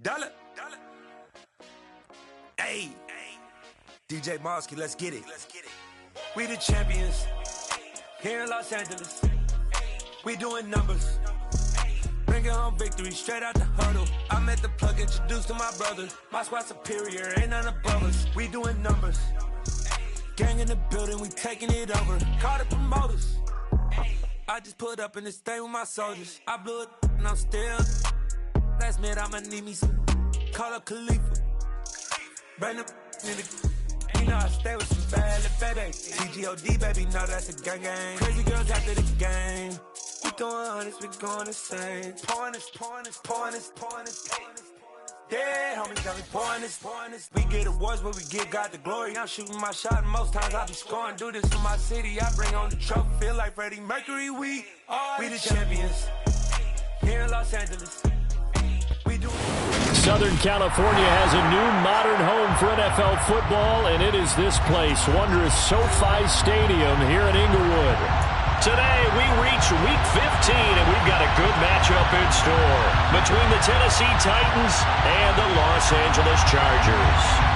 Dollar. Hey, DJ Mosky, let's get it. We the champions here in Los Angeles. We doing numbers. Bringing home victory straight out the huddle. I met the plug, introduced to my brothers. My squad superior, ain't none above us. We doing numbers. Gang in the building, we taking it over. Call the promoters. I just put up in this thing with my soldiers. I blew it and I'm still. Last minute I'ma need me some. Call up Khalifa. Brand new nigga. You know I stay with some bad little baby. TGOD baby, know that's a gang gang. Crazy girls after the game. We doing honest, we going insane. Pouring this. Yeah, homie got me pouring this. We get awards, but we give God the glory. I'm shooting my shot, and most times I be scoring. Do this for my city, I bring on the trophy. Feel like Freddie Mercury, we the champions here in Los Angeles. We do. Southern California has a new modern home for NFL football, and it is this place, wondrous SoFi Stadium here in Inglewood. Today, we reach Week 15, and we've got a good matchup in store between the Tennessee Titans and the Los Angeles Chargers.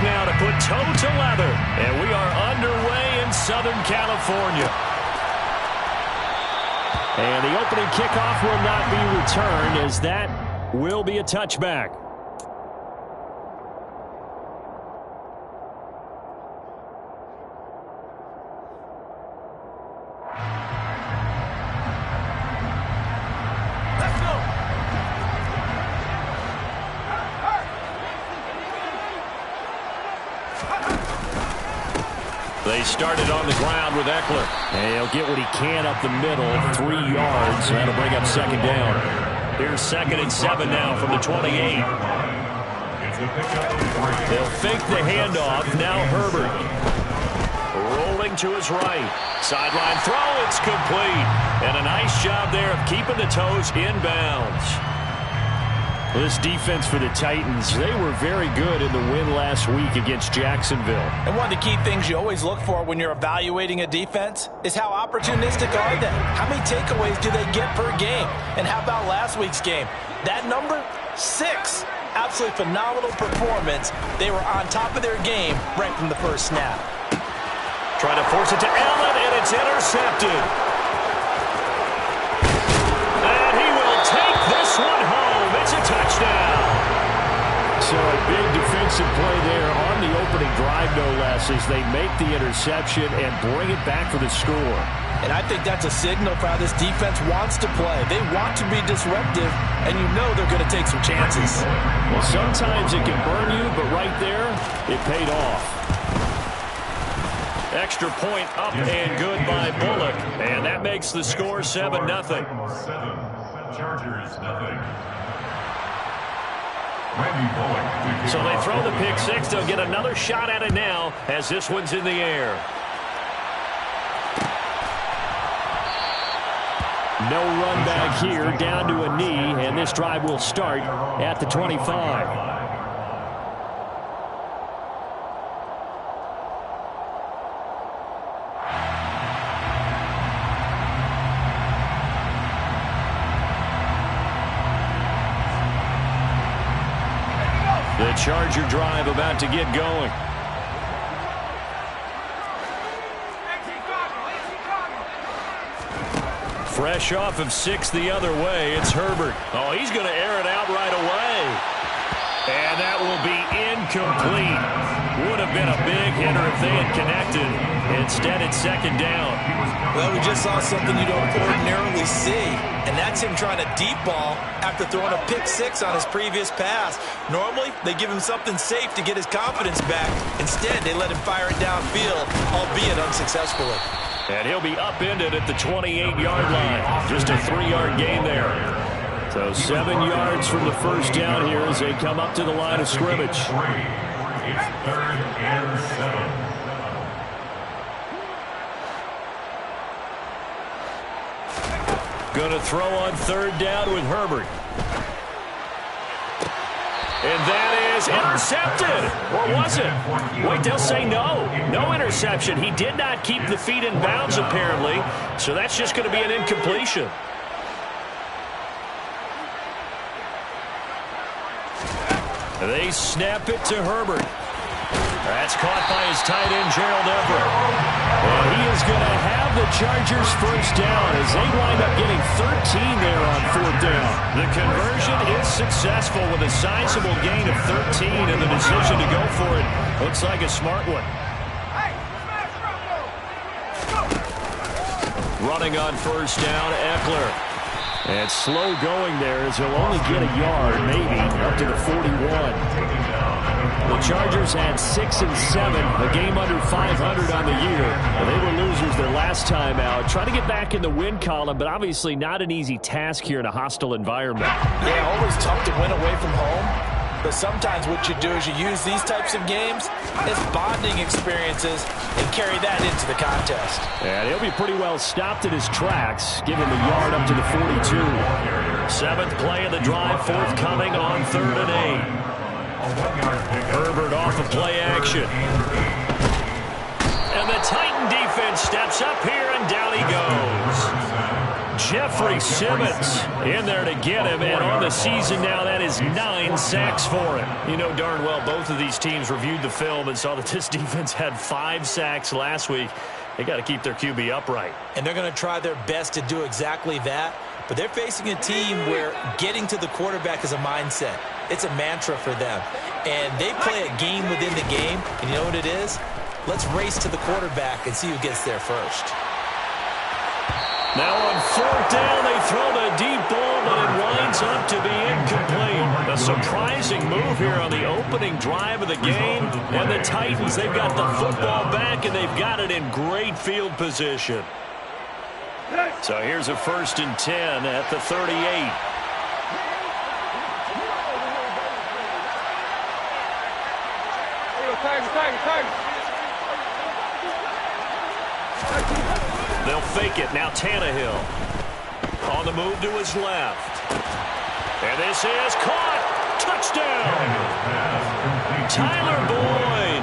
Now to put toe to leather, and we are underway in Southern California. And the opening kickoff will not be returned, as that will be a touchback. They started on the ground with Eckler. And he'll get what he can up the middle, 3 yards. That'll bring up second down. Here's 2nd and 7 now from the 28. They'll fake the handoff. Now Herbert. Rolling to his right. Sideline throw. It's complete. And a nice job there of keeping the toes inbounds. Well, this defense for the Titans, they were very good in the win last week against Jacksonville. And one of the key things you always look for when you're evaluating a defense is how opportunistic are they? How many takeaways do they get per game? And how about last week's game? That number, 6. Absolutely phenomenal performance. They were on top of their game right from the first snap. Trying to force it to Allen, and it's intercepted. And he will take this one home. It's a touchdown. So a big defensive play there on the opening drive, no less, as they make the interception and bring it back for the score. And I think that's a signal for how this defense wants to play. They want to be disruptive, and you know they're going to take some chances. Well, sometimes it can burn you, but right there, it paid off. Extra point up and good by Bullock. And that makes the score 7-0. Chargers, nothing. So they throw the pick six. They'll get another shot at it now as this one's in the air. No run back here, down to a knee, and this drive will start at the 25. The Charger drive about to get going. Fresh off of 6 the other way, it's Herbert. Oh, he's going to air it out right away. And that will be incomplete. Would have been a big hitter if they had connected. Instead, it's 2nd down. Well, we just saw something you don't ordinarily see, and that's him trying to deep ball after throwing a pick 6 on his previous pass. Normally, they give him something safe to get his confidence back. Instead, they let him fire it downfield, albeit unsuccessfully. And he'll be upended at the 28-yard line. Just a 3-yard gain there. So 7 yards from the first down here as they come up to the line of scrimmage. It's 3rd and 7. Going to throw on third down with Herbert. And that is intercepted. Or was it? Wait, they'll say no. No interception. He did not keep the feet in bounds, apparently. So that's just going to be an incompletion. They snap it to Herbert. That's caught by his tight end, Gerald Everett. Well, he is going to have the Chargers first down as they wind up getting 13 there on fourth down. The conversion is successful with a sizable gain of 13, and the decision to go for it looks like a smart one. Running on first down, Eckler. And slow going there as he'll only get a yard, maybe, up to the 41. The Chargers had 6 and 7, a game under 500 on the year. They were losers their last time out. Trying to get back in the win column, but obviously not an easy task here in a hostile environment. Yeah, always tough to win away from home. But sometimes what you do is you use these types of games as bonding experiences and carry that into the contest. And he'll be pretty well stopped in his tracks, giving the yard up to the 42. Seventh play of the drive, forthcoming on 3rd and 8. Herbert off of play action. And the Titan defense steps up here, and down he goes. Jeffrey Simmons in there to get him, and on the season now, that is 9 sacks for him. You know darn well both of these teams reviewed the film and saw that this defense had 5 sacks last week. They got to keep their QB upright. And they're going to try their best to do exactly that, but they're facing a team where getting to the quarterback is a mindset. It's a mantra for them. And they play a game within the game, and you know what it is? Let's race to the quarterback and see who gets there first. Now on 4th down, they throw the deep ball, but it winds up to be incomplete. A surprising move here on the opening drive of the game. And the Titans, they've got the football back, and they've got it in great field position. So here's a 1st and 10 at the 38. They'll fake it. Now Tannehill on the move to his left. And this is caught. Touchdown. Tyler Boyd.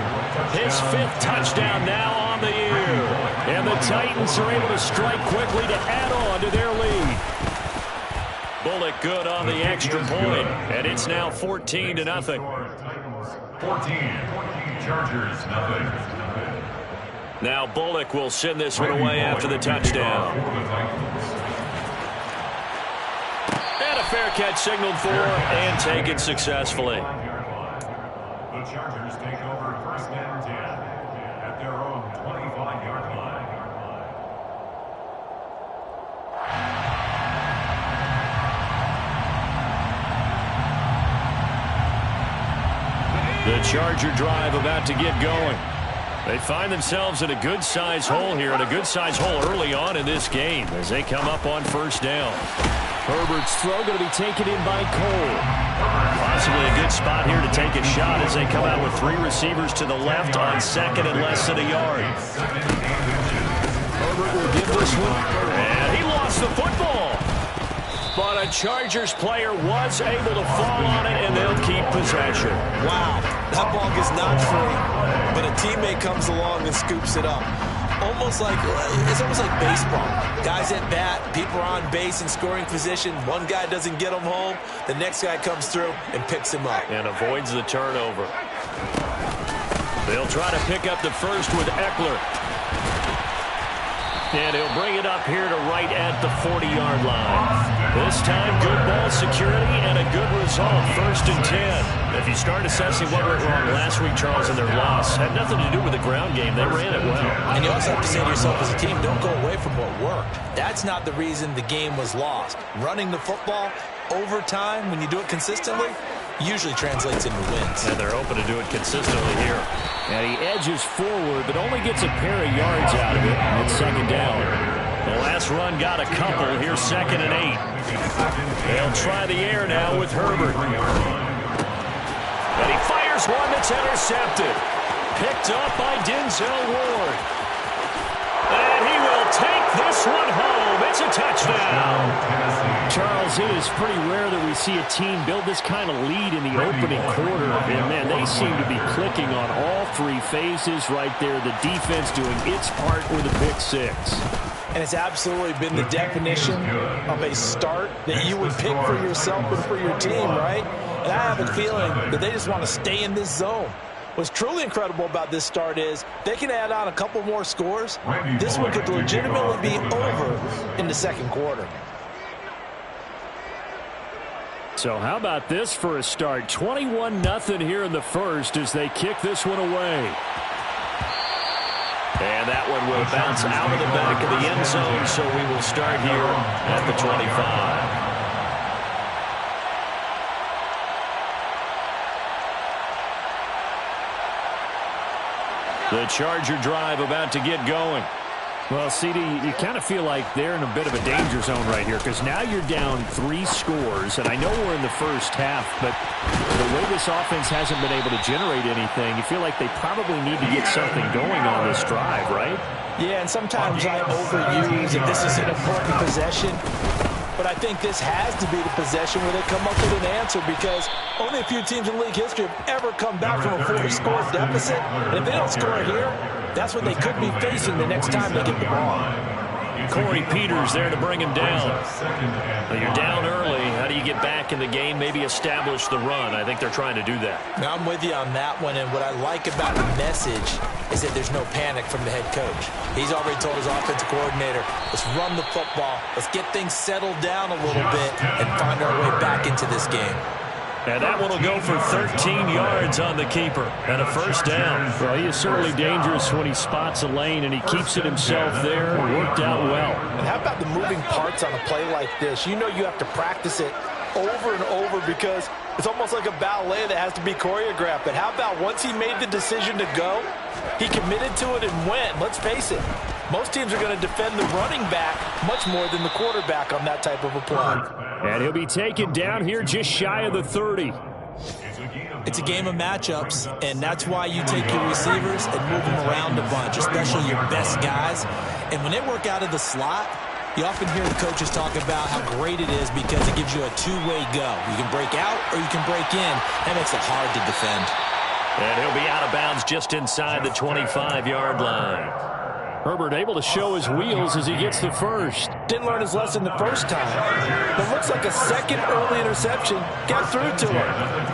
His 5th touchdown now on the year. And the Titans are able to strike quickly to add on to their lead. Bullock good on the extra point. And it's now 14-0. 14. Chargers, nothing. Now Bullock will send this one away after the touchdown. And a fair catch signaled for and taken successfully. The Chargers take over 1st and 10 at their own 25-yard line. The Charger drive about to get going. They find themselves in a good-sized hole here, and a good-sized hole early on in this game as they come up on 1st down. Herbert's throw going to be taken in by Cole. Possibly a good spot here to take a shot as they come out with 3 receivers to the left on 2nd and less than a yard. Herbert will give this one. And he lost the football. But a Chargers player was able to fall on it, and they'll keep possession. Wow, that ball is not free, but a teammate comes along and scoops it up. It's almost like baseball. Guys at bat, people are on base in scoring position. One guy doesn't get him home, the next guy comes through and picks him up. And avoids the turnover. They'll try to pick up the first with Eckler. And he'll bring it up here to right at the 40-yard line. This time, good ball security and a good result, 1st and 10. If you start assessing what went wrong last week, Charles, in their loss, had nothing to do with the ground game. They ran it well. And you also have to say to yourself as a team, don't go away from what worked. That's not the reason the game was lost. Running the football over time, when you do it consistently, usually translates into wins. And they're open to do it consistently here. And he edges forward, but only gets a pair of yards out of it. It's 2nd down. The last run got a couple. Here's 2nd and 8. They'll try the air now with Herbert. And he fires one that's intercepted. Picked up by Denzel Ward. And he will take this one home. It's It's a touchdown. Charles, it is pretty rare that we see a team build this kind of lead in the opening quarter. And, man, they seem to be clicking on all three phases right there. The defense doing its part with a pick six. And it's absolutely been the definition of a start that you would pick for yourself and for your team, right? And I have a feeling that they just want to stay in this zone. What's truly incredible about this start is they can add on a couple more scores. This one could legitimately be over in the second quarter. So how about this for a start? 21-0 here in the first as they kick this one away. And that one will bounce out of the back of the end zone, so we will start here at the 25. The Charger drive about to get going. Well, CD, you kind of feel like they're in a bit of a danger zone right here because now you're down 3 scores, and I know we're in the first half, but the way this offense hasn't been able to generate anything, you feel like they probably need to get something going on this drive, right? Yeah, and sometimes I overuse if this is an important possession. But I think this has to be the possession where they come up with an answer because only a few teams in league history have ever come back from a 4-score deficit. And if they don't score here, that's what they could be facing the next time they get the ball. Corey Peters there to bring him down. Well, you're down early. How do you get back in the game, maybe establish the run? I think they're trying to do that. Now, I'm with you on that one, and what I like about the message is that there's no panic from the head coach. He's already told his offensive coordinator, let's run the football, let's get things settled down a little bit and find our way back into this game. And that one will go for 13 yards on the keeper and a first down. Well, he is certainly dangerous when he spots a lane, and he keeps it himself there. Worked out well. And how about the moving parts on a play like this? You know you have to practice it over and over because it's almost like a ballet that has to be choreographed. But how about once he made the decision to go, he committed to it and went. Let's face it, most teams are going to defend the running back much more than the quarterback on that type of a play. And he'll be taken down here just shy of the 30. It's a game of matchups, and that's why you take your receivers and move them around a bunch, especially your best guys. And when they work out of the slot, you often hear the coaches talk about how great it is because it gives you a two-way go. You can break out or you can break in. That makes it hard to defend. And he'll be out of bounds just inside the 25-yard line. Herbert able to show his wheels as he gets the first. Didn't learn his lesson the first time. But looks like a second early interception got through to him.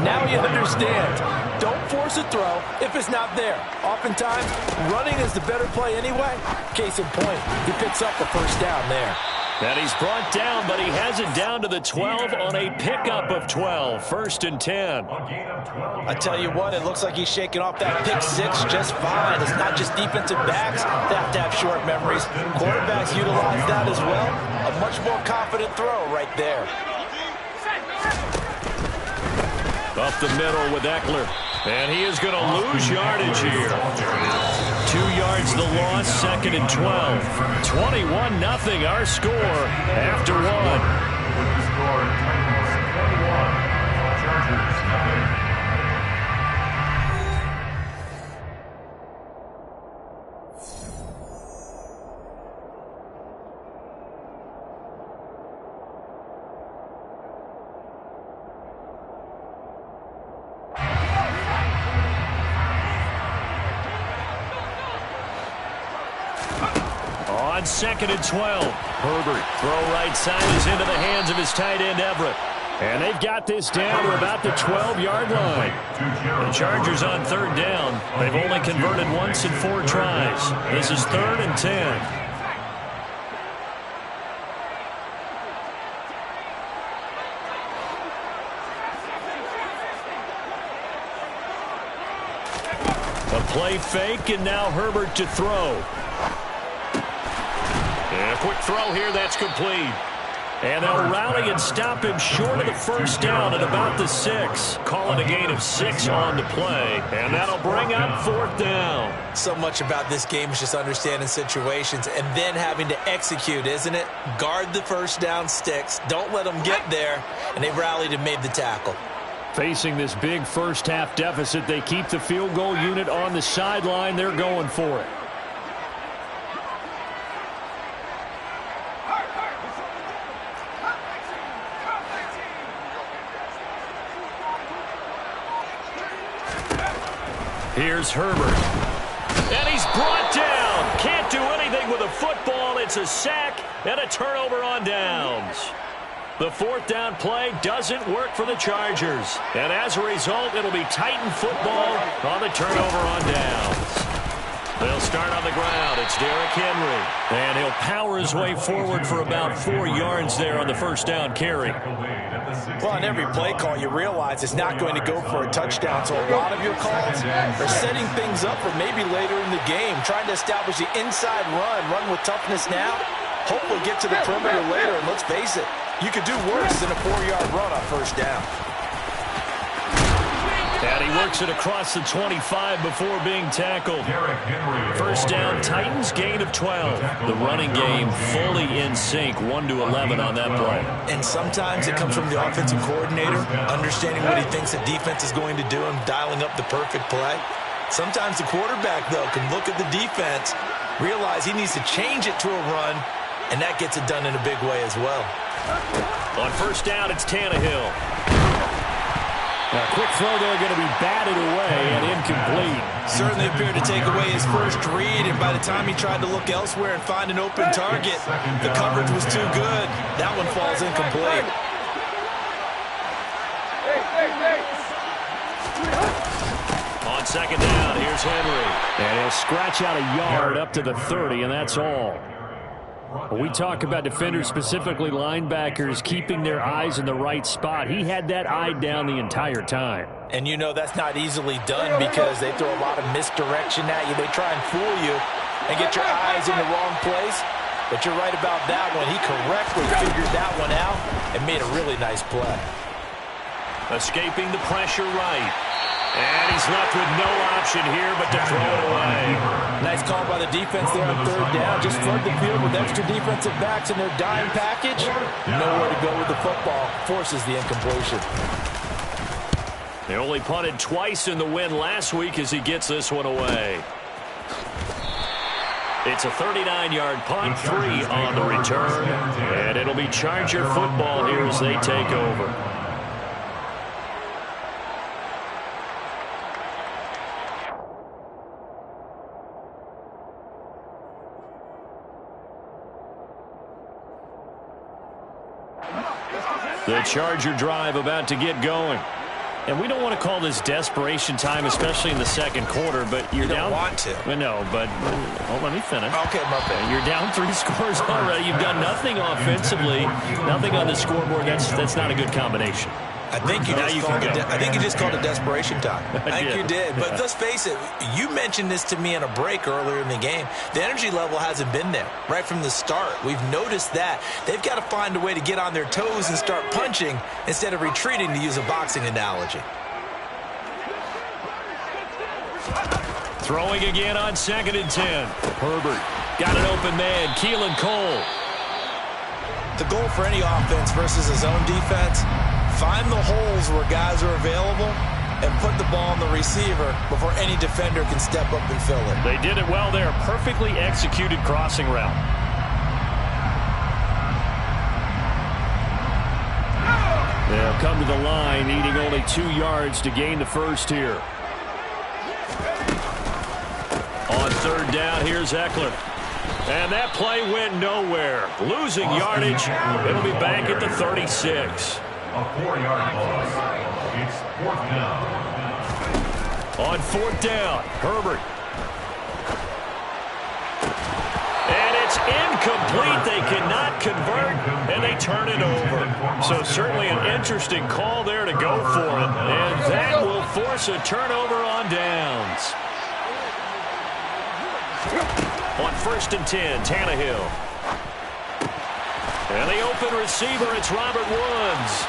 Now he understands. Don't force a throw if it's not there. Oftentimes, running is the better play anyway. Case in point, he picks up the first down there. And he's brought down, but he has it down to the 12 on a pickup of 12. First and 10. I tell you what, it looks like he's shaking off that pick six just fine. It's not just defensive backs that have to have short memories. Quarterbacks utilize that as well. A much more confident throw right there. Up the middle with Eckler. And he is going to lose yardage here. 2 yards the loss, second and 12. 21-0 our score after one. On second and 12. Herbert, throw right side is into the hands of his tight end, Everett. And they've got this down to about the 12-yard line. The Chargers on third down. They've only converted once in 4 tries. This is 3rd and 10. A play fake, and now Herbert to throw. And a quick throw here, that's complete. And they'll rally and stop him short of the first down at about the 6. Call it a gain of 6 on the play. And that'll bring up 4th down. So much about this game is just understanding situations and then having to execute, isn't it? Guard the first down sticks. Don't let them get there. And they rallied and made the tackle. Facing this big first-half deficit, they keep the field goal unit on the sideline. They're going for it. Here's Herbert. And he's brought down. Can't do anything with a football. It's a sack and a turnover on downs. The fourth down play doesn't work for the Chargers. And as a result, it'll be Titan football on the turnover on downs. They'll start on the ground. It's Derrick Henry. And he'll power his way forward for about 4 yards there on the first down carry. Well, on every play call, you realize it's not going to go for a touchdown. So a lot of your calls are setting things up for maybe later in the game, trying to establish the inside run with toughness now. Hopefully get to the perimeter later. And let's face it, you could do worse than a 4-yard run on first down. And he works it across the 25 before being tackled. First down, Titans gain of 12. The running game fully in sync, 1-11 on that play. And sometimes it comes from the offensive coordinator, understanding what he thinks the defense is going to do and dialing up the perfect play. Sometimes the quarterback, though, can look at the defense, realize he needs to change it to a run, and that gets it done in a big way as well. On first down, it's Tannehill. A quick throw there going to be batted away and incomplete. Certainly appeared to take away his first read, and by the time he tried to look elsewhere and find an open target, the coverage was too good. That one falls incomplete. On second down, here's Henry. And he'll scratch out a yard up to the 30, and that's all. When we talk about defenders, specifically linebackers, keeping their eyes in the right spot, he had that eye down the entire time. And you know that's not easily done because they throw a lot of misdirection at you. They try and fool you and get your eyes in the wrong place. But you're right about that one. He correctly figured that one out and made a really nice play. Escaping the pressure right. And he's left with no option here but to throw it away. Nice call by the defense there on third down. Just flood the field with extra defensive backs in their dime package. Nowhere to go with the football. Forces the incompletion. They only punted twice in the win last week as he gets this one away. It's a 39-yard punt, 3 on the return. And it'll be Charger football here as they take over. The Charger drive about to get going. And we don't want to call this desperation time, especially in the second quarter, but you're down. You don't want to. Well, no, but let me finish. Okay, my bad. You're down 3 scores already. You've done nothing offensively, nothing on the scoreboard. That's not a good combination. I think you just called it desperation time. I think you did. But let's face it, you mentioned this to me in a break earlier in the game. The energy level hasn't been there right from the start. We've noticed that. They've got to find a way to get on their toes and start punching instead of retreating, to use a boxing analogy. Throwing again on 2nd and 10. Herbert got an open man. Keelan Cole. The goal for any offense versus his own defense, find the holes where guys are available and put the ball on the receiver before any defender can step up and fill it. They did it well there. Perfectly executed crossing route. They'll come to the line, needing only 2 yards to gain the first here. On third down, here's Eckler. And that play went nowhere. Losing yardage. It'll be back at the 36. A 4-yard loss. It's 4th down. On 4th down, Herbert. And it's incomplete. They cannot convert, and they turn it over. So certainly an interesting call there to go for it. And that will force a turnover on downs. On 1st and 10, Tannehill. And the open receiver, it's Robert Woods.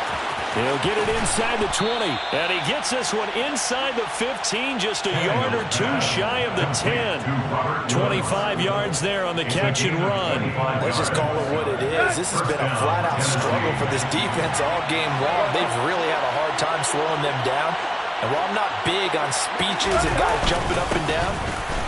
He'll get it inside the 20. And he gets this one inside the 15, just a yard or 2 shy of the 10. 25 yards there on the catch and run. Let's just call it what it is. This has been a flat-out struggle for this defense all game long. They've really had a hard time slowing them down. And while I'm not big on speeches and guys jumping up and down,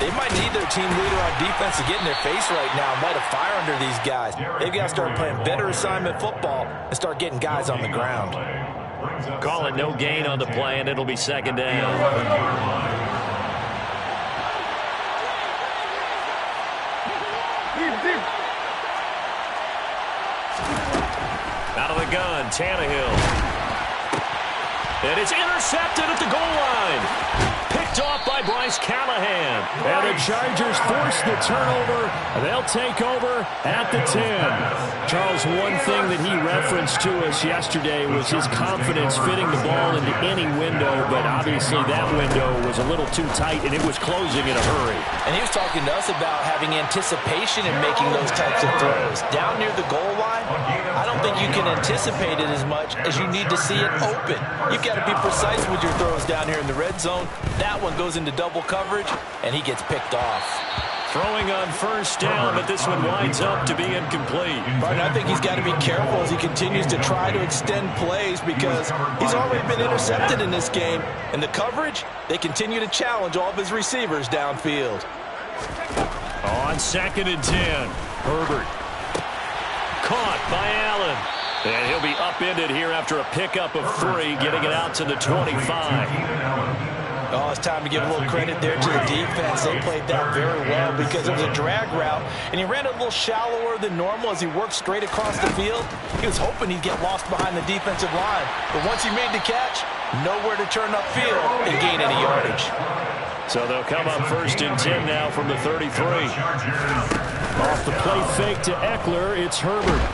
they might need their team leader on defense to get in their face right now and light a fire under these guys. They've got to start playing better assignment football and start getting guys on the ground. Call it no gain on the play, and it'll be 2nd down. the gun, Tannehill. And it's intercepted at the goal line. Picked off by Bryce Callahan. And the Chargers force the turnover. They'll take over at the 10. Charles, one thing that he referenced to us yesterday was his confidence fitting the ball into any window, but obviously that window was a little too tight, and it was closing in a hurry. And he was talking to us about having anticipation in making those types of throws. Down near the goal line, I don't think you can anticipate it as much as you need to see it open. You've got to be precise with your throws down here in the red zone. That one goes into double coverage, and he gets picked off. Throwing on first down, but this one winds up to be incomplete. But I think he's got to be careful as he continues to try to extend plays because he's already been intercepted in this game. And the coverage, they continue to challenge all of his receivers downfield. On 2nd and 10, Herbert. Caught by Allen. And he'll be upended here after a pickup of 3, getting it out to the 25. Oh, it's time to give a little credit there to the defense. They played that very well because it was a drag route, and he ran a little shallower than normal as he worked straight across the field. He was hoping he'd get lost behind the defensive line, but once he made the catch, nowhere to turn upfield and gain any yardage. So they'll come up 1st and 10 now from the 33. Off the play fake to Eckler, it's Herbert.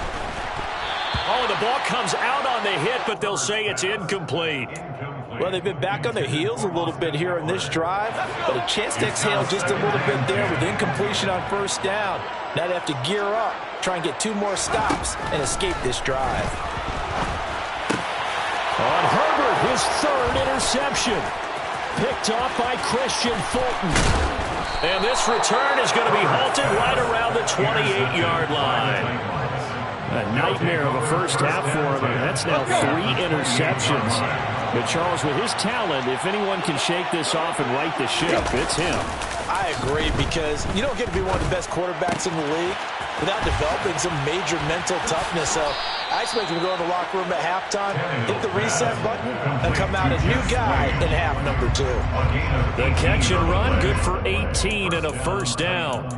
Oh, the ball comes out on the hit, but they'll say it's incomplete. Well, they've been back on their heels a little bit here in this drive, but a chance to exhale just a little bit there with incompletion on first down. Now they have to gear up, try and get 2 more stops, and escape this drive. On Herbert, his 3rd interception. Picked off by Christian Fulton. And this return is going to be halted right around the 28-yard line. A nightmare of a first half for him, and that's now 3 interceptions. But Charles, with his talent, if anyone can shake this off and right the ship, it's him. I agree, because you don't get to be one of the best quarterbacks in the league without developing some major mental toughness. So I expect him to go in the locker room at halftime, hit the reset button, and come out a new guy in half number 2. The catch and run, good for 18 and a first down.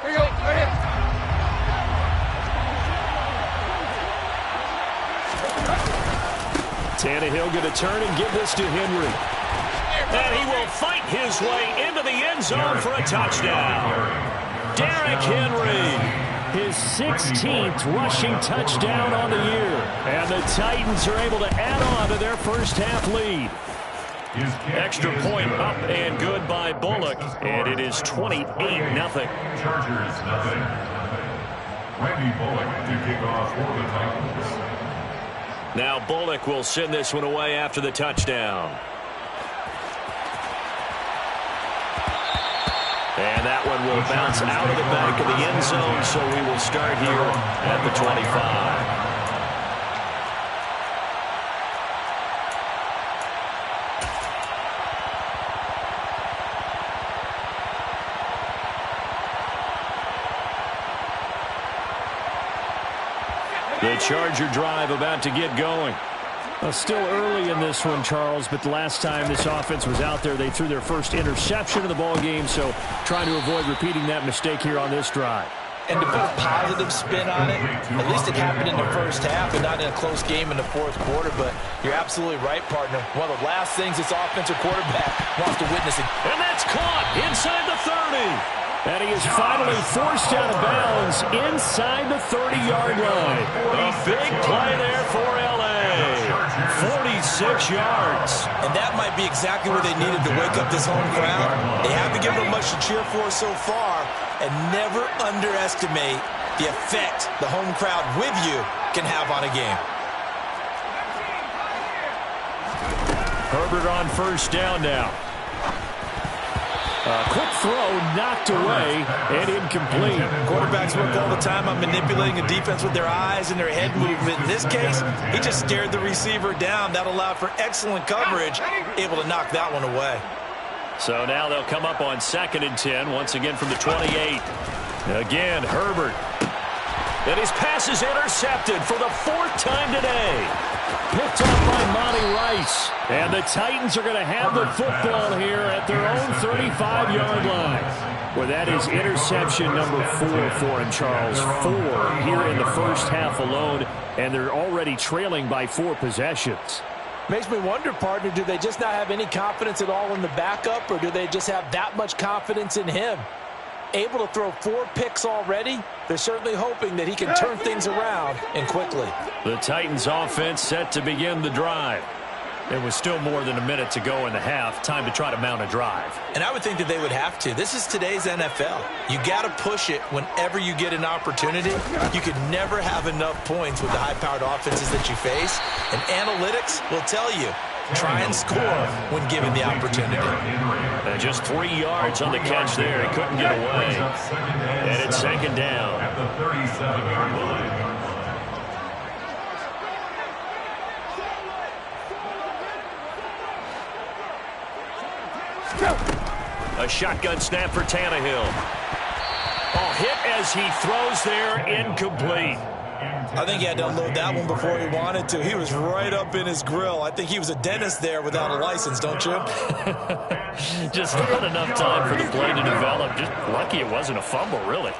Here you go, right here. Tannehill going to turn and give this to Henry. And he will fight his way into the end zone for a touchdown. Derrick Henry. His 16th rushing touchdown on the year. And the Titans are able to add on to their first half lead. Extra point up and good by Bullock. And it is 28-0. Chargers, nothing. Randy Bullock to kick off for the Titans. Now Bullock will send this one away after the touchdown. And that one will bounce out of the back of the end zone, so we will start here at the 25. The Charger drive about to get going. Well, still early in this one, Charles, but the last time this offense was out there, they threw their first interception of the ball game, so trying to avoid repeating that mistake here on this drive. And to put a positive spin on it, at least it happened in the first half and not in a close game in the fourth quarter, but you're absolutely right, partner. One of the last things this offensive quarterback wants to witness. And that's caught inside the 30. And he is finally forced out of bounds inside the 30-yard line. A big play there for L.A. 46 yards. And that might be exactly what they needed to wake up this home crowd. They haven't given them much to cheer for so far, and never underestimate the effect the home crowd with you can have on a game. Herbert on first down now. A quick throw knocked away and incomplete. Quarterbacks work all the time on manipulating a defense with their eyes and their head movement. In this case, he just stared the receiver down. That allowed for excellent coverage, able to knock that one away. So now they'll come up on 2nd and 10, once again from the 28. Again, Herbert. And his pass is intercepted for the 4th time today. Picked up by Monty Rice. And the Titans are going to have the football here at their own 35-yard line. Well, that is interception number 4 for him, Charles. 4 here in the first half alone, and they're already trailing by 4 possessions. Makes me wonder, partner, do they just not have any confidence at all in the backup, or do they just have that much confidence in him? Able to throw 4 picks already, they're certainly hoping that he can turn things around and quickly. The Titans offense set to begin the drive. There was still more than a minute to go in the half. Time to try to mount a drive. And I would think that they would have to. This is today's NFL. You got to push it whenever you get an opportunity. You could never have enough points with the high-powered offenses that you face. And analytics will tell you, try and score when given the opportunity. And just 3 yards on the catch there. He couldn't get away. And it's 2nd down. At the 37-yard line. A shotgun snap for Tannehill. Oh, hit as he throws there, incomplete. I think he had to unload that one before he wanted to. He was right up in his grill. I think he was a dentist there without a license, don't you? Just not enough time for the play to develop. Just lucky it wasn't a fumble, really.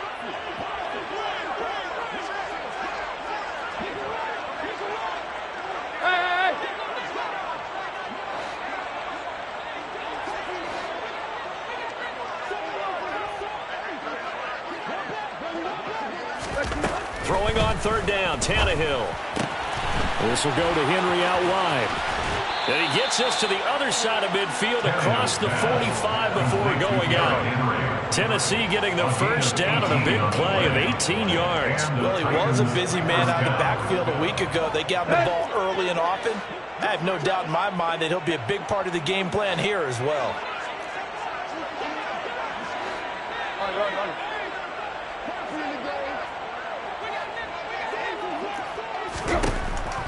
Throwing on 3rd down, Tannehill. This will go to Henry out wide. And he gets us to the other side of midfield across the 45 before going out. Tennessee getting the 1st down on a big play of 18 yards. Well, he was a busy man out of the backfield a week ago. They got the ball early and often. I have no doubt in my mind that he'll be a big part of the game plan here as well.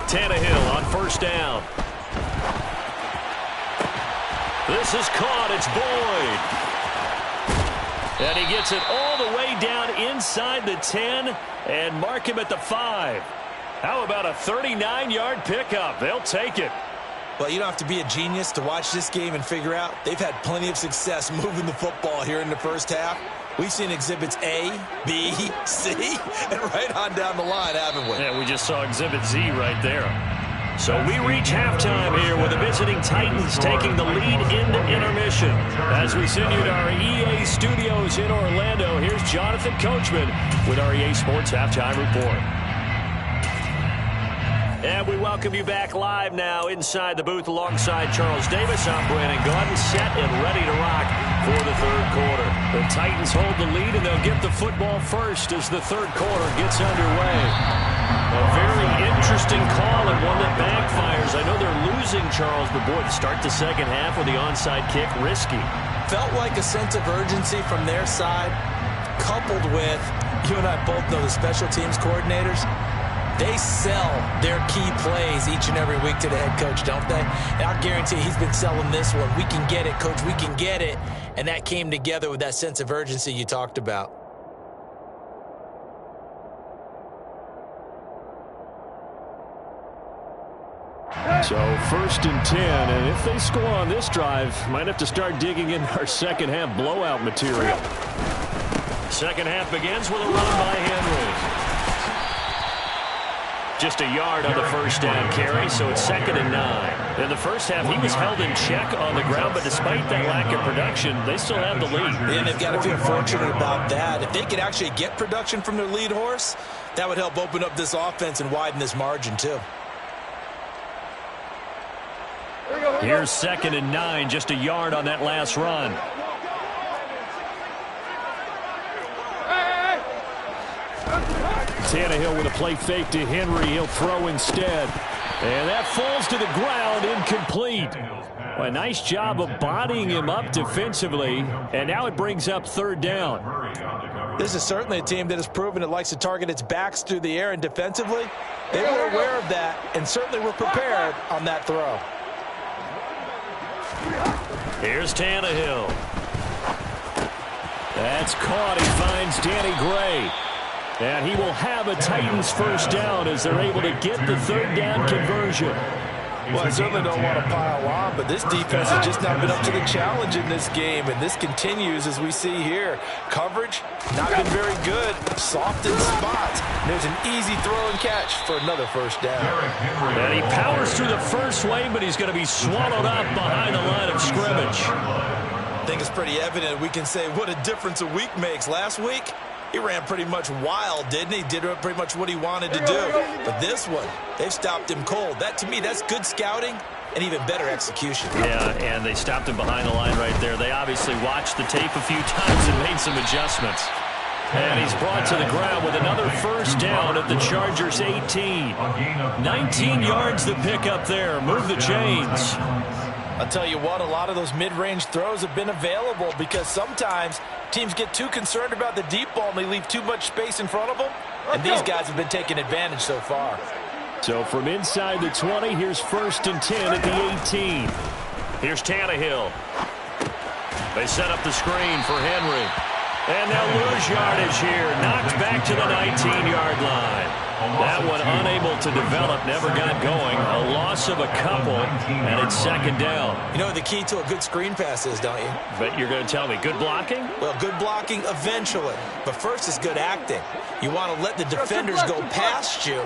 Tannehill on 1st down. This is caught. It's Boyd. And he gets it all the way down inside the 10 and mark him at the 5. How about a 39-yard pickup? They'll take it. Well, you don't have to be a genius to watch this game and figure out they've had plenty of success moving the football here in the first half. We've seen exhibits A, B, C, and right on down the line, haven't we? Yeah, we just saw exhibit Z right there. So we reach halftime here with the visiting Titans taking the lead into intermission. As we send you to our EA studios in Orlando, here's Jonathan Coachman with our EA Sports Halftime Report. And we welcome you back live now inside the booth alongside Charles Davis. I'm Brandon Gaudin, set and ready to rock for the 3rd quarter. The Titans hold the lead, and they'll get the football first as the 3rd quarter gets underway. A very interesting call and one that backfires. I know they're losing, Charles, but boy, to start the 2nd half with the onside kick, risky. Felt like a sense of urgency from their side, coupled with, you and I both know the special teams coordinators, they sell their key plays each and every week to the head coach, don't they? And I guarantee he's been selling this one. We can get it, coach, we can get it. And that came together with that sense of urgency you talked about. So 1st and 10, and if they score on this drive, might have to start digging in our 2nd half blowout material. 2nd half begins with a run by Henry. Just a yard on the 1st down carry, so it's 2nd and 9. In the first half, he was held in check on the ground, but despite that lack of production, they still have the lead. And they've got to feel fortunate about that. If they could actually get production from their lead horse, that would help open up this offense and widen this margin too. Here's 2nd and 9, just a yard on that last run. Tannehill with a play fake to Henry. He'll throw instead. And that falls to the ground, incomplete. Well, a nice job of bodying him up defensively. And now it brings up 3rd down. This is certainly a team that has proven it likes to target its backs through the air, and defensively, they were aware of that and certainly were prepared on that throw. Here's Tannehill. That's caught. He finds Danny Gray. And he will have a Titans first down as they're able to get the third down conversion. Well, I certainly don't want to pile on, but this defense has just not been up to the challenge in this game, and this continues as we see here. Coverage, not been very good. Soft in spots. There's an easy throw and catch for another first down. And he powers through the first wave, but he's going to be swallowed up behind the line of scrimmage. I think it's pretty evident we can say what a difference a week makes. Last week, he ran pretty much wild, didn't he? Did pretty much what he wanted to do. But this one, they've stopped him cold. That, to me, that's good scouting and even better execution. Yeah, and they stopped him behind the line right there. They obviously watched the tape a few times and made some adjustments. And he's brought to the ground with another first down at the Chargers' 18. 19 yards to pick up there. Move the chains. I'll tell you what, a lot of those mid-range throws have been available because sometimes teams get too concerned about the deep ball and they leave too much space in front of them. And these guys have been taking advantage so far. So from inside the 20, here's 1st and 10 at the 18. Here's Tannehill. They set up the screen for Henry. And they'll lose yardage here. Knocked back to the 19-yard line. That one unable to develop, never got going. A loss of a couple, and it's 2nd down. You know what the key to a good screen pass is, don't you? But you're going to tell me, good blocking? Well, good blocking eventually. But first is good acting. You want to let the defenders go past you,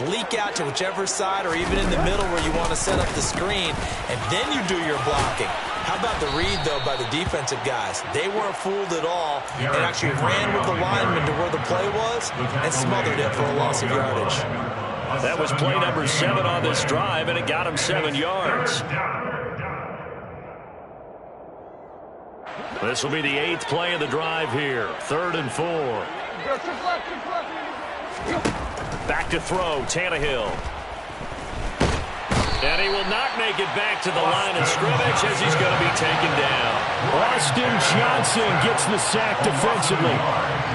leak out to whichever side or even in the middle where you want to set up the screen, and then you do your blocking. How about the read, though, by the defensive guys? They weren't fooled at all and actually ran with the lineman to where the play was and smothered it for a loss of yardage. That was play number 7 on this drive, and it got him 7 yards. This will be the 8th play of the drive here. 3rd and 4. Back to throw, Tannehill. And he will not make it back to the line of scrimmage as he's going to be taken down. Austin Johnson gets the sack defensively.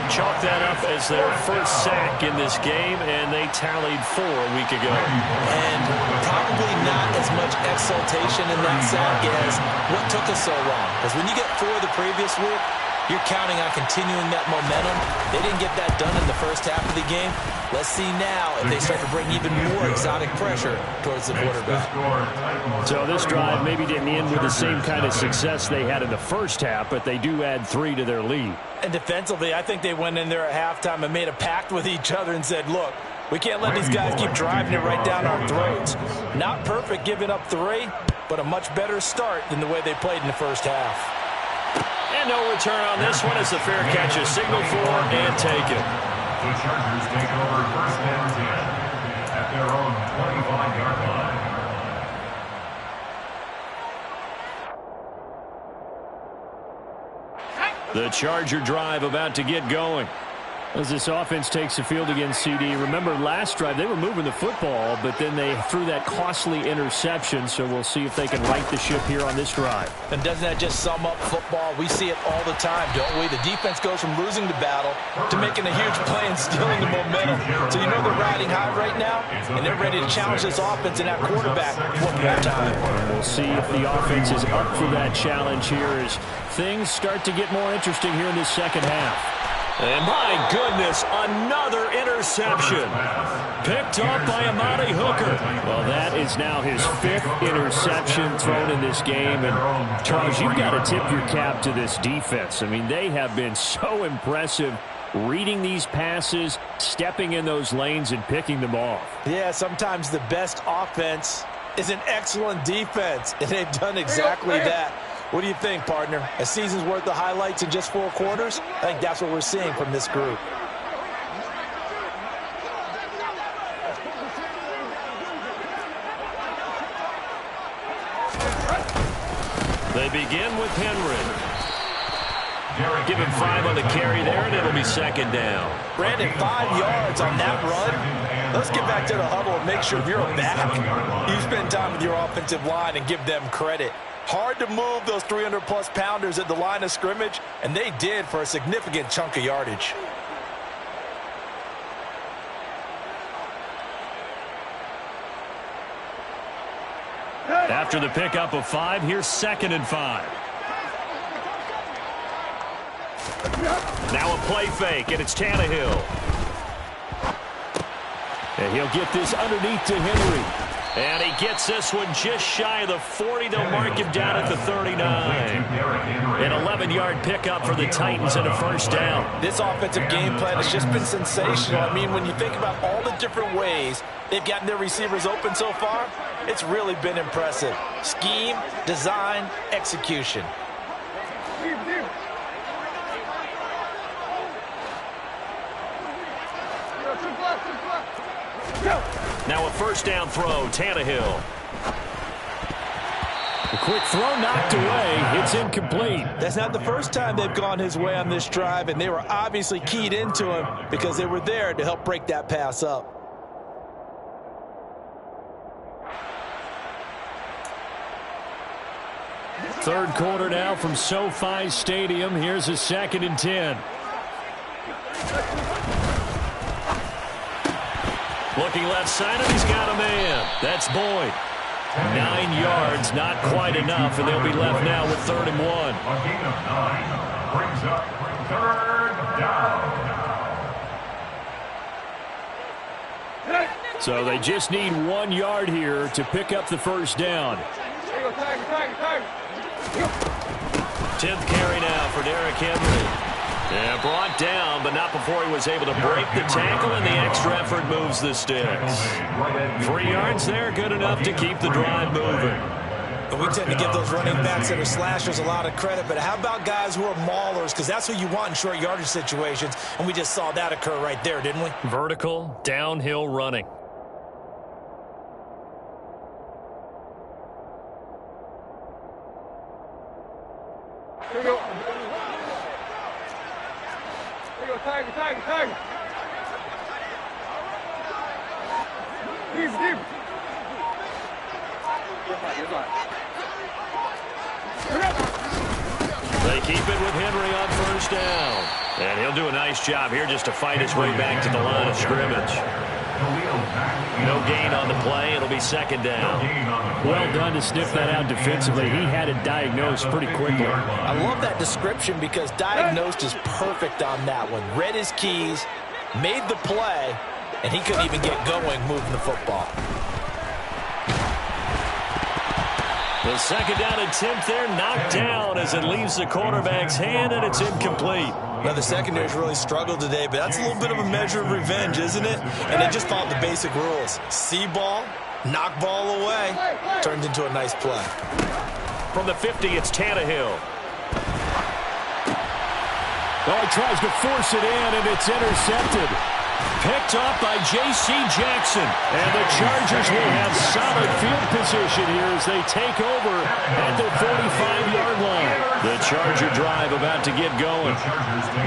Chalk that up as their first sack in this game, and they tallied 4 a week ago. And probably not as much exultation in that sack as what took us so long. Because when you get 4 the previous week, you're counting on continuing that momentum. They didn't get that done in the first half of the game. Let's see now if they start to bring even more exotic pressure towards the quarterback. So this drive maybe didn't end with the same kind of success they had in the first half, but they do add 3 to their lead. And defensively, I think they went in there at halftime and made a pact with each other and said, look, we can't let these guys keep driving it right down our throats. Not perfect giving up 3, but a much better start than the way they played in the first half. And no return on this one as the fair catch is signaled for and taken. The Chargers take over 1st and 10 at their own 25-yard line. The Charger drive about to get going. As this offense takes the field against CD. Remember, last drive, they were moving the football, but then they threw that costly interception, so we'll see if they can right the ship here on this drive. And doesn't that just sum up football? We see it all the time, don't we? The defense goes from losing the battle to making a huge play and stealing the momentum. So you know they're riding high right now, and they're ready to challenge this offense and that quarterback one more time. And we'll see if the offense is up for that challenge here as things start to get more interesting here in this second half. And my goodness, another interception. Picked off by Amani Hooker. Well, that is now his 5th interception thrown in this game. And, Charles, you've got to tip your cap to this defense. I mean, they have been so impressive reading these passes, stepping in those lanes, and picking them off. Yeah, sometimes the best offense is an excellent defense, and they've done exactly that. What do you think, partner? A season's worth of highlights in just 4 quarters? I think that's what we're seeing from this group. They begin with Henry. Give him 5 on the carry there, and it'll be 2nd down. Brandon, 5 yards on that run. Let's get back to the huddle and make sure if you're a back, you spend time with your offensive line and give them credit. Hard to move those 300-plus pounders at the line of scrimmage, and they did for a significant chunk of yardage. After the pickup of 5, here's 2nd and 5. Now a play fake, and it's Tannehill. And he'll get this underneath to Henry. And he gets this one just shy of the 40. They'll mark him down at the 39. An 11-yard pickup for the Titans and a first down. This offensive game plan has just been sensational. I mean, when you think about all the different ways they've gotten their receivers open so far, it's really been impressive. Scheme, design, execution. Now a first down throw, Tannehill. A quick throw knocked away. It's incomplete. That's not the first time they've gone his way on this drive, and they were obviously keyed into him because they were there to help break that pass up. Third quarter now from SoFi Stadium. Here's a 2nd and 10. Looking left side, and he's got a man. That's Boyd. 9 yards, not quite enough, and they'll be left now with 3rd and 1. A gain of 9 brings up 3rd down. So they just need 1 yard here to pick up the first down. 10th carry now for Derrick Henry. Yeah, brought down, but not before he was able to break the tackle, and the extra effort moves the sticks. 3 yards there, good enough to keep the drive moving. And we tend to give those running backs that are slashers a lot of credit, but how about guys who are maulers? Because that's who you want in short yardage situations, and we just saw that occur right there, didn't we? Vertical, downhill running. Here we go. Tiger. Deep. They keep it with Henry on first down. And he'll do a nice job here just to fight his way back to the line of scrimmage. No gain on the play. It'll be 2nd down. Well done to sniff that out defensively. He had it diagnosed pretty quickly. I love that description because diagnosed is perfect on that one. Read his keys, made the play, and he couldn't even get going moving the football. The 2nd down attempt there knocked down as it leaves the quarterback's hand, and it's incomplete. Now, the secondary's really struggled today, but that's a little bit of a measure of revenge, isn't it? And they just followed the basic rules. See ball, knock ball away, turned into a nice play. From the 50, it's Tannehill. Oh, he tries to force it in, and it's intercepted. Picked off by J.C. Jackson. And the Chargers will have solid field position here as they take over at the 45-yard line. The Charger drive about to get going.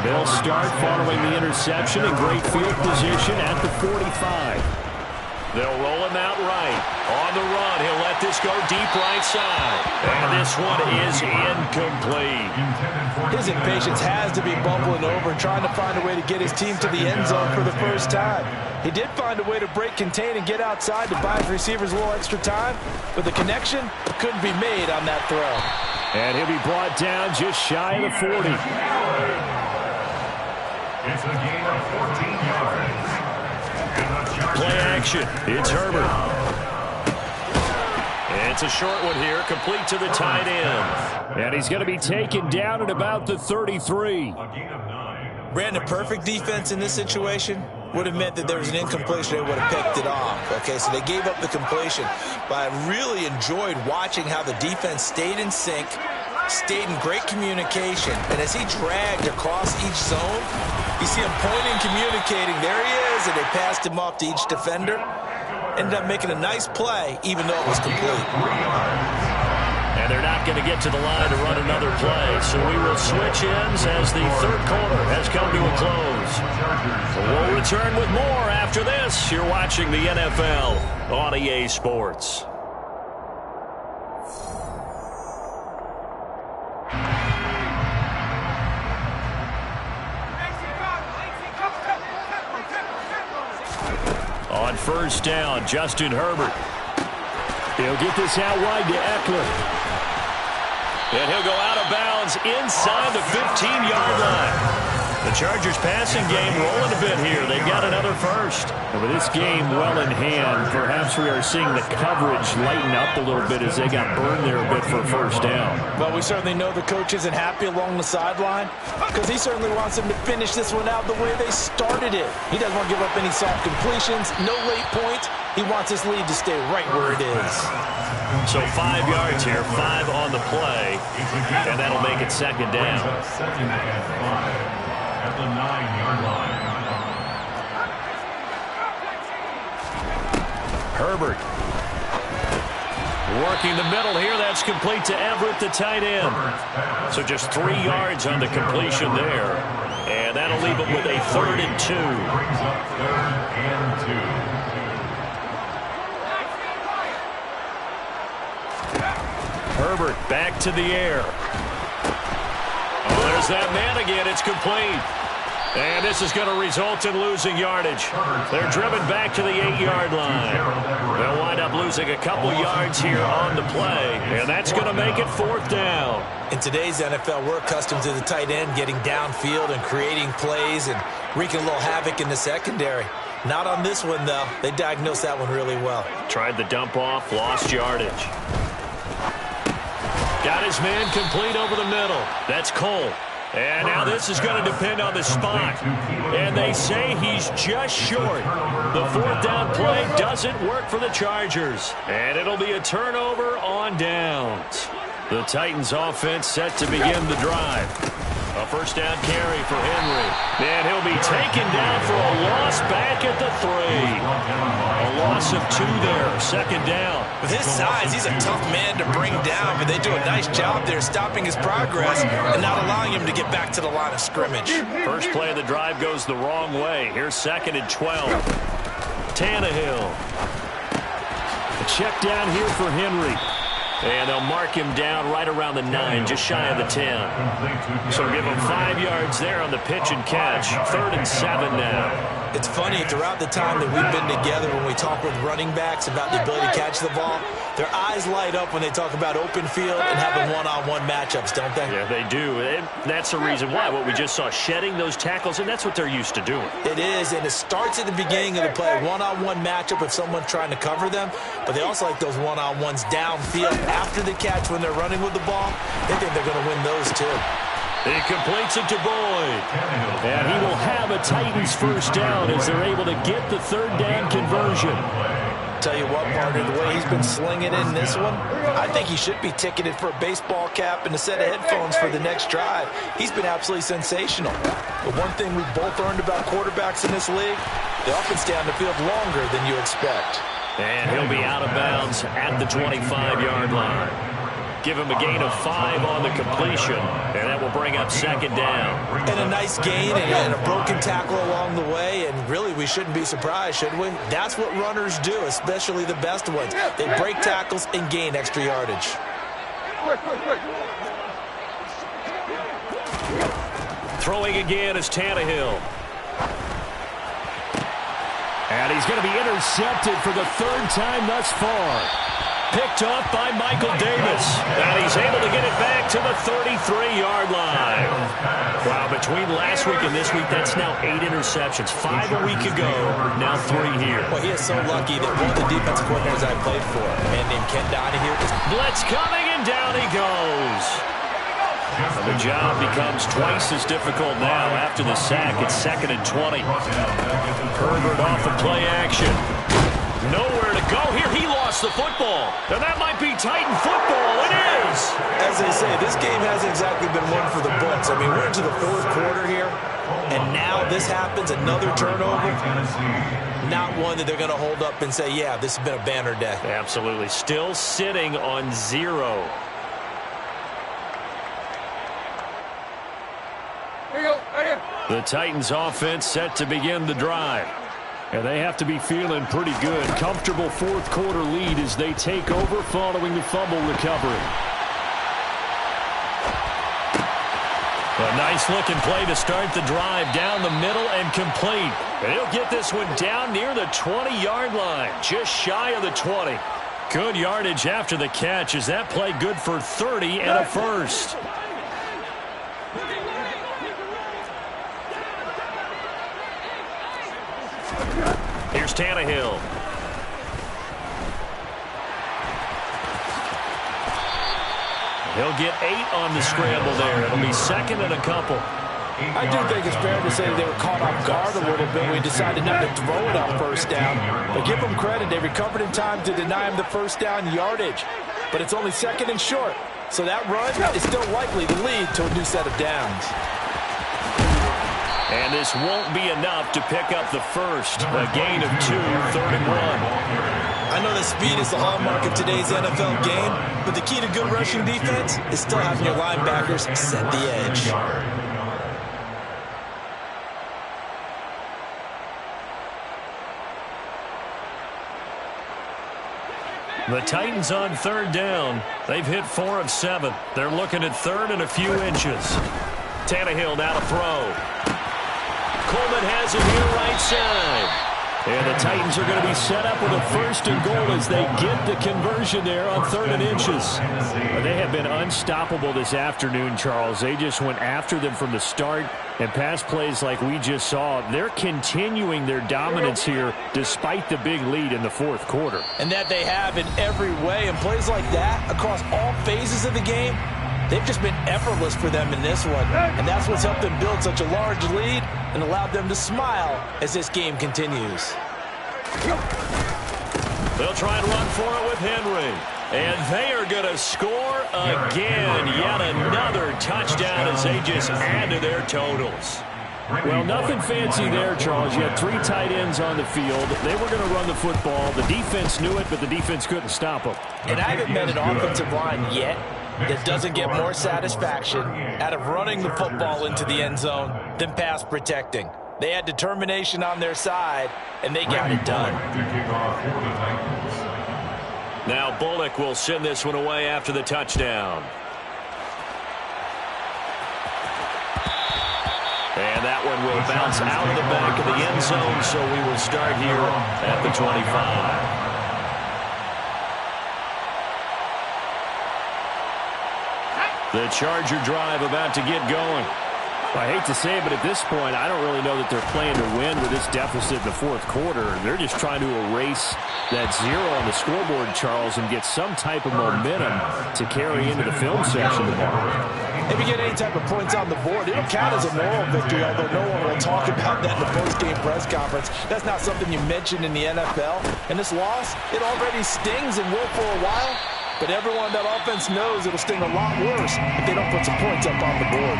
They'll start following the interception in great field position at the 45. They'll roll him out right. On the run, he'll let this go deep right side. And this one is incomplete. His impatience has to be bubbling over and trying to find a way to get his team to the end zone for the first time. He did find a way to break contain and get outside to buy his receivers a little extra time, but the connection couldn't be made on that throw. And he'll be brought down just shy of the 40. It's a gain of 14 yards. Play action. It's Herbert. It's a short one here, complete to the tight end. And he's going to be taken down at about the 33. Brandon, perfect defense in this situation would have meant that there was an incompletion. They would have picked it off. Okay, so they gave up the completion. But I really enjoyed watching how the defense stayed in sync, stayed in great communication. And as he dragged across each zone, you see him pointing, communicating. There he is, and they passed him off to each defender. Ended up making a nice play, even though it was complete. And they're not going to get to the line to run another play. So we will switch ends as the third quarter has come to a close. We'll return with more after this. You're watching the NFL on EA Sports. On first down, Justin Herbert. He'll get this out wide to Eckler. And he'll go out of bounds inside the 15-yard line. The Chargers passing game rolling a bit here. They've got another first. And with this game well in hand, perhaps we are seeing the coverage lighten up a little bit as they got burned there a bit for a first down. Well, we certainly know the coach isn't happy along the sideline because he certainly wants them to finish this one out the way they started it. He doesn't want to give up any soft completions, no late points. He wants his lead to stay right where it is. So 5 yards here, 5 on the play, and that'll make it second down. Second and 5 at the 9-yard line. Herbert working the middle here. That's complete to Everett, the tight end. So just 3 yards on the completion there. And that'll leave him with a 3rd and 2. Brings up 3rd and 2. Herbert back to the air. Oh, there's that man again. It's complete. And this is going to result in losing yardage. They're driven back to the 8-yard line. They'll wind up losing a couple yards here on the play, and that's going to make it 4th down. In today's NFL, we're accustomed to the tight end getting downfield and creating plays and wreaking a little havoc in the secondary. Not on this one, though. They diagnosed that one really well. Tried the dump off, lost yardage. Got his man complete over the middle. That's Cole. And now this is going to depend on the spot. And they say he's just short. The 4th down play doesn't work for the Chargers. And it'll be a turnover on downs. The Titans offense set to begin the drive. A first down carry for Henry. And he'll be taken down for a loss back at the 3. A loss of 2 there. Second down. With his size, he's a tough man to bring down, but they do a nice job there stopping his progress and not allowing him to get back to the line of scrimmage. First play of the drive goes the wrong way. Here's 2nd and 12. Tannehill. A check down here for Henry. And they'll mark him down right around the 9, just shy of the 10. So give him 5 yards there on the pitch and catch. 3rd and 7 now. It's funny, throughout the time that we've been together, when we talk with running backs about the ability to catch the ball, their eyes light up when they talk about open field and having one-on-one matchups, don't they? Yeah, they do. And that's the reason why. What we just saw, shedding those tackles, and that's what they're used to doing. It is, and it starts at the beginning of the play. One-on-one matchup if someone's trying to cover them, but they also like those one-on-ones downfield after the catch when they're running with the ball. They think they're going to win those too. He completes it to Boyd. And he will have a Titans first down as they're able to get the 3rd down conversion. Tell you what, partner, the way he's been slinging in this one, I think he should be ticketed for a baseball cap and a set of headphones for the next drive. He's been absolutely sensational. But one thing we've both learned about quarterbacks in this league, they often stay on the field longer than you expect. And he'll be out of bounds at the 25-yard line. Give him a gain of 5 on the completion, and that will bring up 2nd down. And a nice gain and a broken tackle along the way, and really we shouldn't be surprised, should we? That's what runners do, especially the best ones. They break tackles and gain extra yardage. Throwing again is Tannehill. And he's going to be intercepted for the 3rd time thus far. Picked off by Michael Davis. And he's able to get it back to the 33-yard line. Wow, between last week and this week, that's now 8 interceptions. 5 a week ago, now 3 here. Well, he is so lucky that one of the defensive coordinators I played for, a man named Ken Donahue. Blitz coming, and down he goes. And the job becomes twice as difficult now after the sack. It's 2nd and 20. Herbert off the play action. Nowhere to go here. He lost the football. And that might be Titan football. It is. As they say, this game hasn't exactly been one for the books. I mean, we're into the 4th quarter here, and now this happens, another turnover. Not one that they're going to hold up and say, yeah, this has been a banner day. Absolutely. Still sitting on 0. The Titans offense set to begin the drive. And they have to be feeling pretty good. Comfortable 4th quarter lead as they take over following the fumble recovery. A nice looking play to start the drive down the middle and complete. And he'll get this one down near the 20-yard line, just shy of the 20. Good yardage after the catch. Is that play good for 30 and a first? Tannehill. He'll get 8 on the scramble there. It'll be second and a couple. I do think it's fair to say they were caught off guard a little bit when we decided not to throw it on first down. But give them credit. They recovered in time to deny him the first down yardage. But it's only second and short. So that run is still likely to lead to a new set of downs. And this won't be enough to pick up the first. A gain of 2, 3rd and 1. I know that speed is the hallmark of today's NFL game, but the key to good rushing defense is still having your linebackers set the edge. The Titans on 3rd down. They've hit 4 of 7. They're looking at 3rd and a few inches. Tannehill now to throw. Coleman has it here right side. And the Titans are going to be set up with a 1st and goal as they get the conversion there on 3rd and inches. They have been unstoppable this afternoon, Charles. They just went after them from the start, and pass plays like we just saw, they're continuing their dominance here despite the big lead in the 4th quarter. And that they have in every way, and plays like that across all phases of the game, they've just been effortless for them in this one. And that's what's helped them build such a large lead and allowed them to smile as this game continues. They'll try and run for it with Henry. And they are going to score again. Yet another touchdown as they just add to their totals. Well, nothing fancy there, Charles. You had 3 tight ends on the field. They were going to run the football. The defense knew it, but the defense couldn't stop them. And I haven't met an offensive line yet that doesn't get more satisfaction out of running the football into the end zone than pass protecting. They had determination on their side, and they got it done. Now Bullock will send this one away after the touchdown. And that one will bounce out of the back of the end zone, so we will start here at the 25. The Charger drive about to get going. I hate to say it, but at this point, I don't really know that they're playing to win with this deficit in the 4th quarter. They're just trying to erase that 0 on the scoreboard, Charles, and get some type of momentum to carry into the film section tomorrow. If you get any type of points on the board, it'll count as a moral victory, although no one will talk about that in the post-game press conference. That's not something you mentioned in the NFL. And this loss, it already stings and will for a while. But everyone on that offense knows it'll sting a lot worse if they don't put some points up on the board.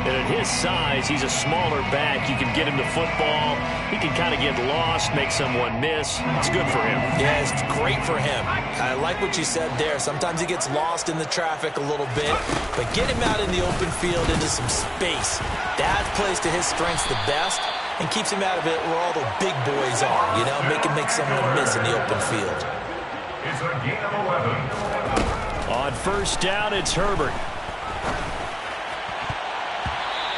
And at his size, he's a smaller back. You can get him the football. He can kind of get lost, make someone miss. It's good for him. Yeah, it's great for him. I like what you said there. Sometimes he gets lost in the traffic a little bit, but get him out in the open field into some space. That plays to his strengths the best and keeps him out of it where all the big boys are, you know, make someone miss in the open field. It's a gain of 11. On 1st down, it's Herbert.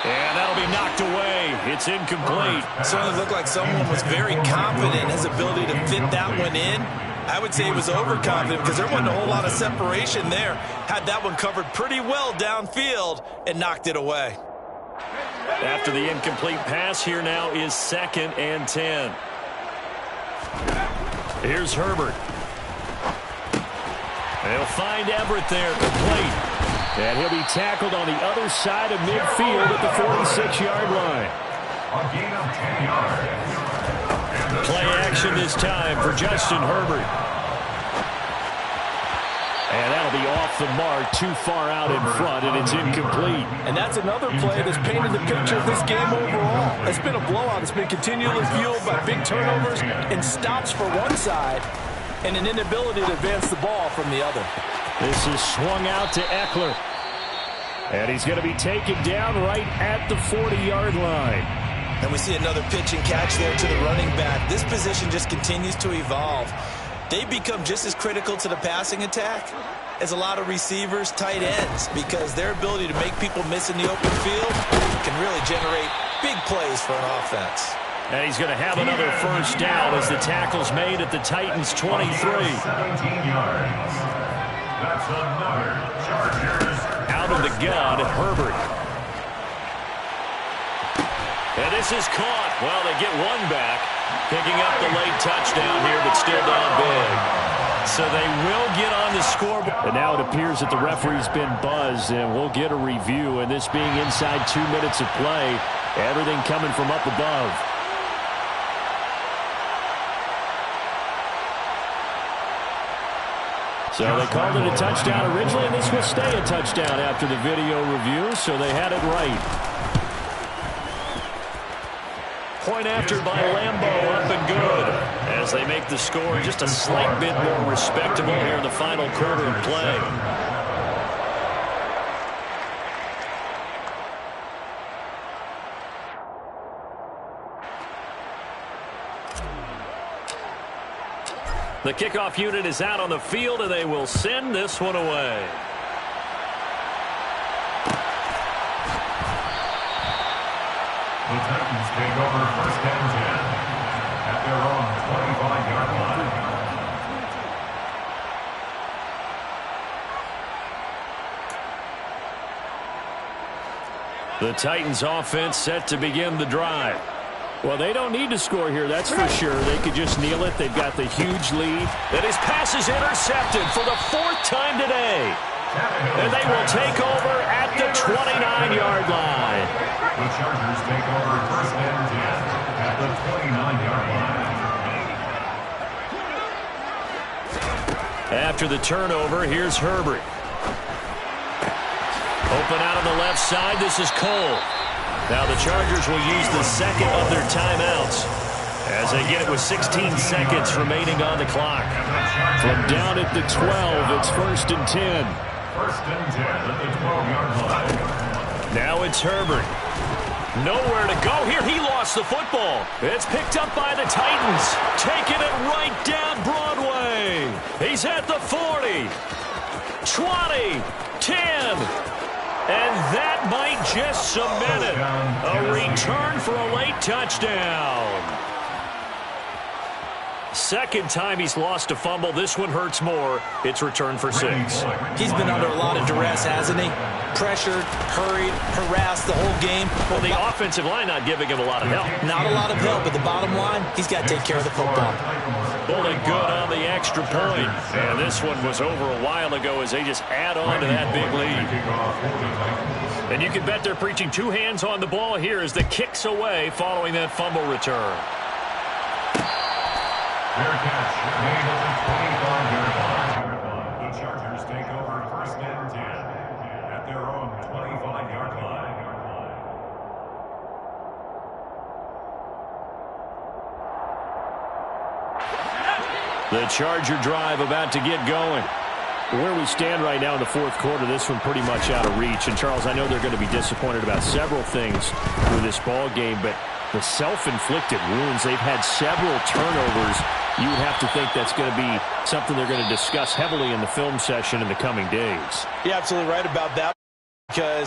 And that'll be knocked away. It's incomplete. Certainly looked like someone was very confident in his ability to fit that one in. I would say he was overconfident because there wasn't a whole lot of separation there. Had that one covered pretty well downfield and knocked it away. After the incomplete pass, here now is 2nd and 10. Here's Herbert. They'll find Everett there, complete. And he'll be tackled on the other side of midfield at the 46-yard line. A gain of 10 yards. Play action this time for Justin Herbert. And that'll be off the mark, too far out in front, and it's incomplete. And that's another play that's painted the picture of this game overall. It's been a blowout. It's been continually fueled by big turnovers and stops for one side and an inability to advance the ball from the other. This is swung out to Eckler. And he's going to be taken down right at the 40-yard line. And we see another pitch and catch there to the running back. This position just continues to evolve. They become just as critical to the passing attack as a lot of receivers, tight ends, because their ability to make people miss in the open field can really generate big plays for an offense. And he's going to have another 1st down as the tackle's made at the Titans' 23. 17 yards. That's another Chargers. Out of the gun, Herbert. And this is caught. Well, they get one back. Picking up the late touchdown here, but still down big. So they will get on the scoreboard. And now it appears that the referee's been buzzed, and we'll get a review. And this being inside 2 minutes of play, everything coming from up above. So they called it a touchdown originally, and this will stay a touchdown after the video review, so they had it right. Point after by Lambeau, up and good. As they make the score just a slight bit more respectable here in the final quarter of play. The kickoff unit is out on the field, and they will send this one away. The Titans take over first and 10 at their own 25-yard line. The Titans offense set to begin the drive. Well, they don't need to score here, that's for sure. They could just kneel it. They've got the huge lead. And his pass is intercepted for the 4th time today. And they will take over at the 29-yard line. The Chargers take over first and 10 at the 29-yard line. After the turnover, here's Herbert. Open out on the left side, this is Cole. Now the Chargers will use the second of their timeouts as they get it with 16 seconds remaining on the clock. From down at the 12, it's first and 10. First and 10 at the 12-yard line. Now it's Herbert. Nowhere to go here. He lost the football. It's picked up by the Titans. Taking it right down Broadway. He's at the 40, 20, 10. And that might just cement it. A return for a late touchdown. Second time he's lost a fumble. This one hurts more. It's returned for 6. He's been under a lot of duress, hasn't he? Pressured, hurried, harassed the whole game. Well, the offensive line not giving him a lot of help. Not a lot of help, but the bottom line, he's got to take care of the football. Pulling good on the extra point. And this one was over a while ago as they just add on to that big lead. And you can bet they're preaching 2 hands on the ball here as the kick's away following that fumble return. Fair catch made at the 25-yard line. The Chargers take over first and 10 at their own 25-yard line. The Charger drive about to get going. Where we stand right now in the 4th quarter, this one pretty much out of reach. And, Charles, I know they're going to be disappointed about several things with this ball game, but the self-inflicted wounds, they've had several turnovers. You would have to think that's going to be something they're going to discuss heavily in the film session in the coming days. You're absolutely right about that, because